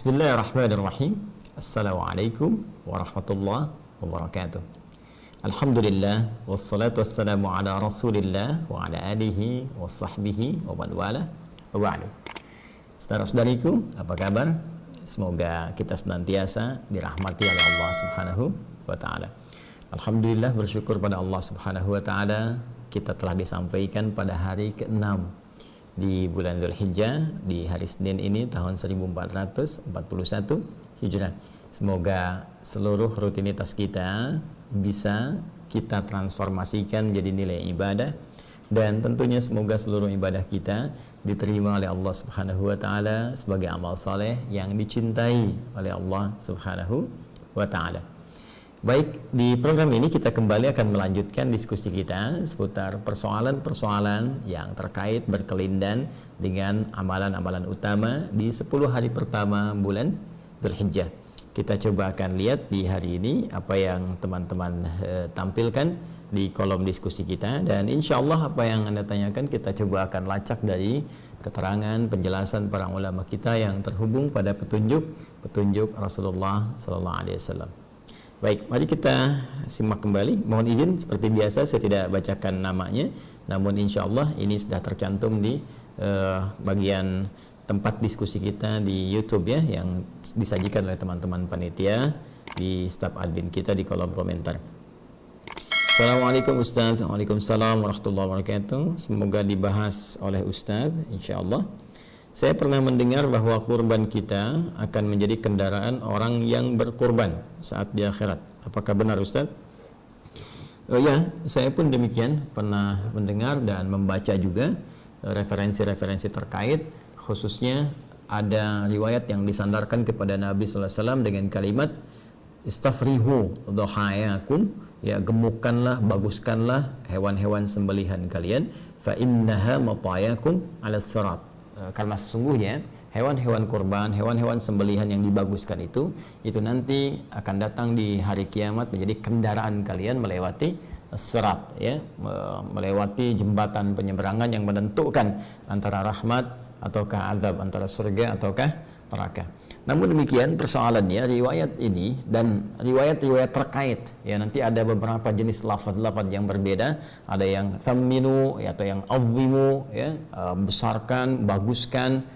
Bismillahirrahmanirrahim. Assalamualaikum warahmatullahi wabarakatuh. Alhamdulillah wassalatu wassalamu ala Rasulillah wa ala alihi wa sahbihi wa man wala wa ba'du. Saudara-saudariku, apa kabar? Semoga kita senantiasa dirahmati oleh Allah Subhanahu wa taala. Alhamdulillah, bersyukur pada Allah Subhanahu wa taala, kita telah disampaikan pada hari ke-6 di bulan Dzulhijjah, di hari Senin ini tahun 1441 Hijrah. Semoga seluruh rutinitas kita bisa kita transformasikan menjadi nilai ibadah, dan tentunya semoga seluruh ibadah kita diterima oleh Allah Subhanahu wa taala sebagai amal saleh yang dicintai oleh Allah Subhanahu wa taala. Baik, di program ini kita kembali akan melanjutkan diskusi kita seputar persoalan-persoalan yang terkait berkelindan dengan amalan-amalan utama di 10 hari pertama bulan Dzulhijjah. Kita coba akan lihat di hari ini apa yang teman-teman tampilkan di kolom diskusi kita, dan insya Allah apa yang Anda tanyakan kita coba akan lacak dari keterangan penjelasan para ulama kita yang terhubung pada petunjuk Rasulullah Sallallahu Alaihi Wasallam. Baik, mari kita simak kembali. Mohon izin, seperti biasa saya tidak bacakan namanya, namun insya Allah ini sudah tercantum di bagian tempat diskusi kita di YouTube ya, yang disajikan oleh teman-teman panitia di staf admin kita di kolom komentar. Assalamualaikum Ustaz. Waalaikumsalam warahmatullahi wabarakatuh. Semoga dibahas oleh Ustaz insya Allah. Saya pernah mendengar bahwa kurban kita akan menjadi kendaraan orang yang berkurban saat di akhirat. Apakah benar Ustaz? Oh ya, saya pun demikian pernah mendengar dan membaca juga referensi-referensi terkait, khususnya ada riwayat yang disandarkan kepada Nabi sallallahu alaihi wasallam dengan kalimat istafrihu dhahayakum, ya, gemukkanlah, baguskanlah hewan-hewan sembelihan kalian, fa innaha matayakum 'ala sirat. Karena sesungguhnya hewan-hewan kurban, hewan-hewan sembelihan yang dibaguskan itu nanti akan datang di hari kiamat menjadi kendaraan kalian melewati sirat, ya, melewati jembatan penyeberangan yang menentukan antara rahmat ataukah azab, antara surga ataukah neraka. Namun demikian persoalannya, riwayat ini dan riwayat-riwayat terkait, ya, nanti ada beberapa jenis lafaz-lafaz yang berbeda. Ada yang thamminu, ya, atau yang azzimu, ya, besarkan, baguskan,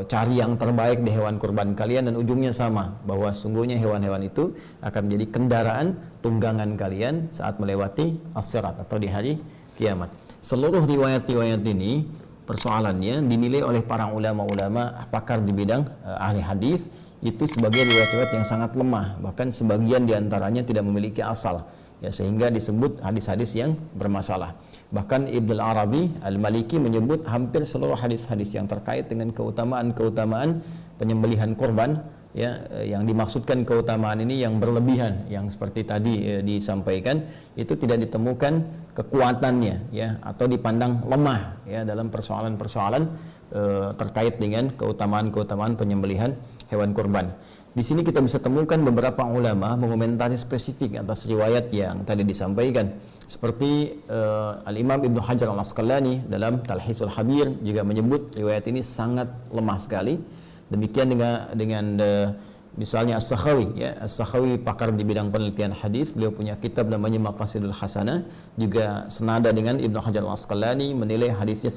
cari yang terbaik di hewan kurban kalian, dan ujungnya sama, bahwa sungguhnya hewan-hewan itu akan menjadi kendaraan tunggangan kalian saat melewati as-sirat atau di hari kiamat. Seluruh riwayat-riwayat ini persoalannya dinilai oleh para ulama-ulama pakar di bidang ahli hadis itu sebagai riwayat-riwayat yang sangat lemah, bahkan sebagian diantaranya tidak memiliki asal, ya, sehingga disebut hadis-hadis yang bermasalah. Bahkan Ibnu Arabi Al-Maliki menyebut hampir seluruh hadis-hadis yang terkait dengan keutamaan-keutamaan penyembelihan korban, ya, yang dimaksudkan keutamaan ini yang berlebihan, yang seperti tadi disampaikan, itu tidak ditemukan kekuatannya, ya, atau dipandang lemah, ya, dalam persoalan-persoalan terkait dengan keutamaan-keutamaan penyembelihan hewan kurban. Di sini kita bisa temukan beberapa ulama mengomentari spesifik atas riwayat yang tadi disampaikan, seperti Al-Imam Ibnu Hajar Al-Asqalani dalam Talhisul Habir juga menyebut riwayat ini sangat lemah sekali. Demikian dengan misalnya As-Sakhawi, ya, As-Sakhawi pakar di bidang penelitian hadis, beliau punya kitab namanya Maqasidul Hasanah, juga senada dengan Ibnu Hajar Al-Asqalani, menilai hadisnya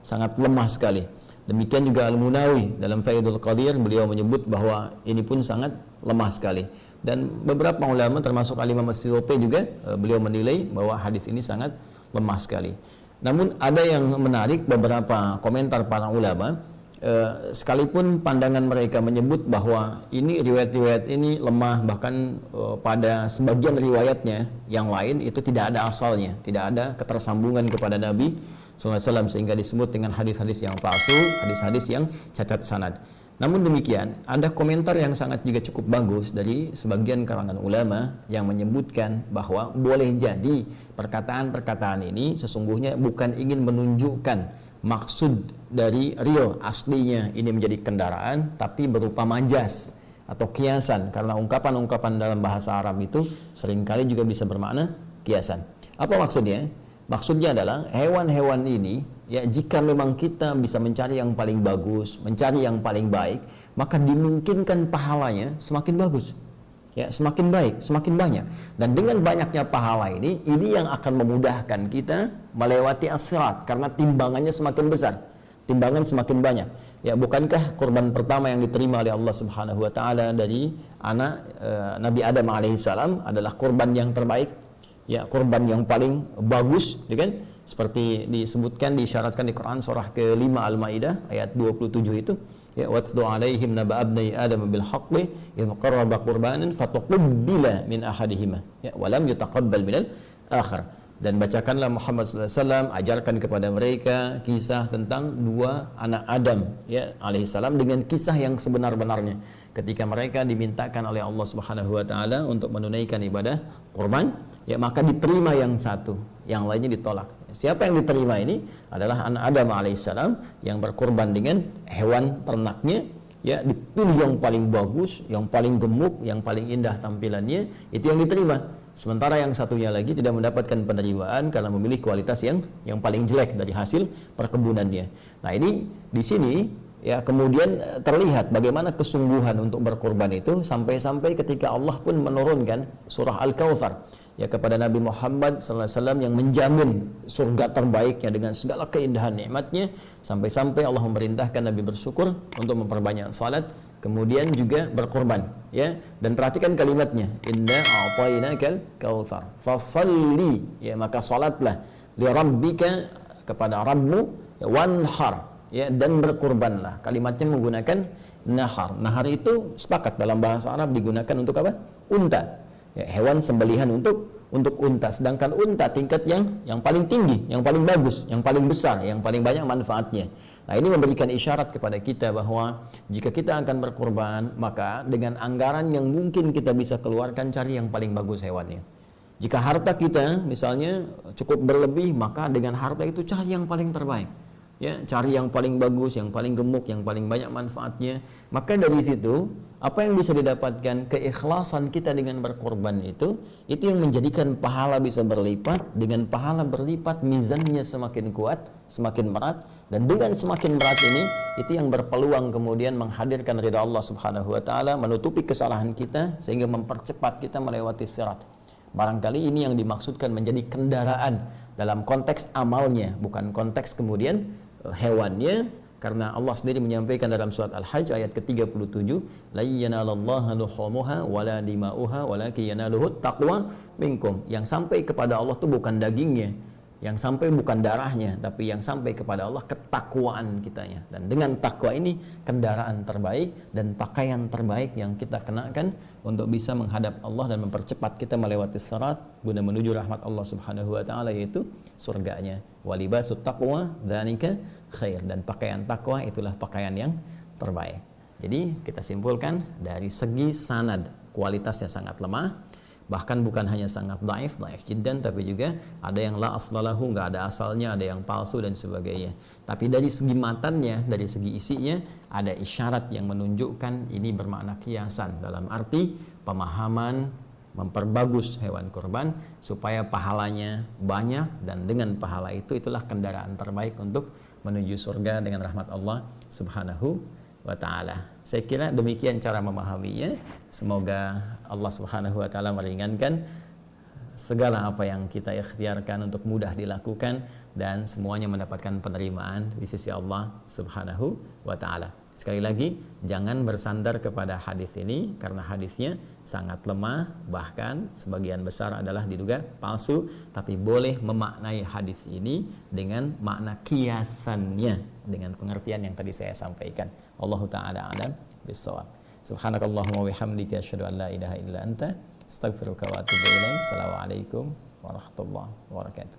sangat lemah sekali. Demikian juga Al-Munawi dalam Faidul Qadir, beliau menyebut bahwa ini pun sangat lemah sekali. Dan beberapa ulama termasuk Al-Imam As-Suyuti juga beliau menilai bahwa hadis ini sangat lemah sekali. Namun ada yang menarik, beberapa komentar para ulama, sekalipun pandangan mereka menyebut bahwa ini riwayat-riwayat ini lemah, bahkan pada sebagian riwayatnya yang lain itu tidak ada asalnya, tidak ada ketersambungan kepada Nabi SAW, sehingga disebut dengan hadis-hadis yang palsu, hadis-hadis yang cacat sanad. Namun demikian, ada komentar yang sangat juga cukup bagus dari sebagian kalangan ulama yang menyebutkan bahwa boleh jadi perkataan-perkataan ini sesungguhnya bukan ingin menunjukkan maksud dari real aslinya ini menjadi kendaraan, tapi berupa majas atau kiasan, karena ungkapan-ungkapan dalam bahasa Arab itu seringkali juga bisa bermakna kiasan. Apa maksudnya? Maksudnya adalah hewan-hewan ini, ya, jika memang kita bisa mencari yang paling bagus, mencari yang paling baik, maka dimungkinkan pahalanya semakin bagus. Ya, semakin baik, semakin banyak. Dan dengan banyaknya pahala ini yang akan memudahkan kita melewati as-sirat karena timbangannya semakin besar. Timbangan semakin banyak. Ya, bukankah kurban pertama yang diterima oleh Allah Subhanahu wa taala dari anak Nabi Adam alaihissalam adalah kurban yang terbaik? Ya, kurban yang paling bagus, ya kan? Seperti disebutkan, diisyaratkan di Quran surah ke-5 Al-Maidah ayat 27 itu. Ya, watlu alaihim naba abnai adam bil haqqi idh qarraba qurbanan fatuqbila min ahadihima ya walam yutaqabbal minal akhar. Dan bacakanlah Muhammad sallallahu alaihi wasallam, ajarkan kepada mereka kisah tentang dua anak Adam ya alaihissalam dengan kisah yang sebenar-benarnya ketika mereka dimintakan oleh Allah Subhanahu wa taala untuk menunaikan ibadah kurban, ya maka diterima yang satu, yang lainnya ditolak. Siapa yang diterima ini adalah anak Adam alaihissalam yang berkorban dengan hewan ternaknya, ya dipilih yang paling bagus, yang paling gemuk, yang paling indah tampilannya, itu yang diterima. Sementara yang satunya lagi tidak mendapatkan penerimaan karena memilih kualitas yang paling jelek dari hasil perkebunannya. Nah, ini di sini ya kemudian terlihat bagaimana kesungguhan untuk berkorban itu sampai-sampai ketika Allah pun menurunkan surah Al-Kautsar ya kepada Nabi Muhammad SAW yang menjamin surga terbaiknya dengan segala keindahan nikmatnya, sampai-sampai Allah memerintahkan Nabi bersyukur untuk memperbanyak salat, kemudian juga berkorban ya. Dan perhatikan kalimatnya, inna a'tainakal kautsar fasalli, ya maka salatlah li rabbika, kepada Rabbmu, ya, wanhar, ya dan berkorbanlah. Kalimatnya menggunakan nahar. Nahar itu sepakat dalam bahasa Arab digunakan untuk apa? Unta. Ya, hewan sembelihan untuk unta. Sedangkan unta tingkat yang paling tinggi, yang paling bagus, yang paling besar, yang paling banyak manfaatnya. Nah, ini memberikan isyarat kepada kita bahwa jika kita akan berkorban, maka dengan anggaran yang mungkin kita bisa keluarkan, cari yang paling bagus hewannya. Jika harta kita misalnya cukup berlebih, maka dengan harta itu cari yang paling terbaik. Ya, cari yang paling bagus, yang paling gemuk, yang paling banyak manfaatnya. Maka dari situ apa yang bisa didapatkan? Keikhlasan kita dengan berkorban itu yang menjadikan pahala bisa berlipat. Dengan pahala berlipat, mizannya semakin kuat, semakin berat, dan dengan semakin berat ini itu yang berpeluang kemudian menghadirkan ridha Allah Subhanahu wa taala, menutupi kesalahan kita sehingga mempercepat kita melewati sirat. Barangkali ini yang dimaksudkan menjadi kendaraan dalam konteks amalnya, bukan konteks kemudian hewannya, karena Allah sendiri menyampaikan dalam surat Al-Hajj ayat ke-37, la yanalallaha luhumuha wala dima'uha walakin yanaluhu taqwa minkum. Yang sampai kepada Allah itu bukan dagingnya, yang sampai bukan darahnya, tapi yang sampai kepada Allah ketakwaan kitanya. Dan dengan takwa ini kendaraan terbaik dan pakaian terbaik yang kita kenakan untuk bisa menghadap Allah dan mempercepat kita melewati sirat guna menuju rahmat Allah Subhanahu wa taala, yaitu surganya. Walibasut taqwa dzalika khair, dan pakaian takwa itulah pakaian yang terbaik. Jadi kita simpulkan dari segi sanad kualitasnya sangat lemah. Bahkan bukan hanya sangat daif jiddan, tapi juga ada yang la aslalahu, nggak ada asalnya, ada yang palsu dan sebagainya. Tapi dari segi matannya, dari segi isinya, ada isyarat yang menunjukkan ini bermakna kiasan, dalam arti pemahaman memperbagus hewan kurban supaya pahalanya banyak, dan dengan pahala itu itulah kendaraan terbaik untuk menuju surga dengan rahmat Allah Subhanahu wa ta'ala. Saya kira demikian cara memahaminya. Semoga Allah Subhanahu wa ta'ala meringankan segala apa yang kita ikhtiarkan untuk mudah dilakukan, dan semuanya mendapatkan penerimaan di sisi Allah Subhanahu wa ta'ala. Sekali lagi, jangan bersandar kepada hadis ini karena hadisnya sangat lemah, bahkan sebagian besar adalah diduga palsu, tapi boleh memaknai hadis ini dengan makna kiasannya dengan pengertian yang tadi saya sampaikan. Allahu ta'ala a'lam bissawab. Subhanakallahumma wa bihamdika asyhadu an la ilaha illa anta astaghfiruka wa atubu ilaik. Assalamualaikum warahmatullahi wabarakatuh.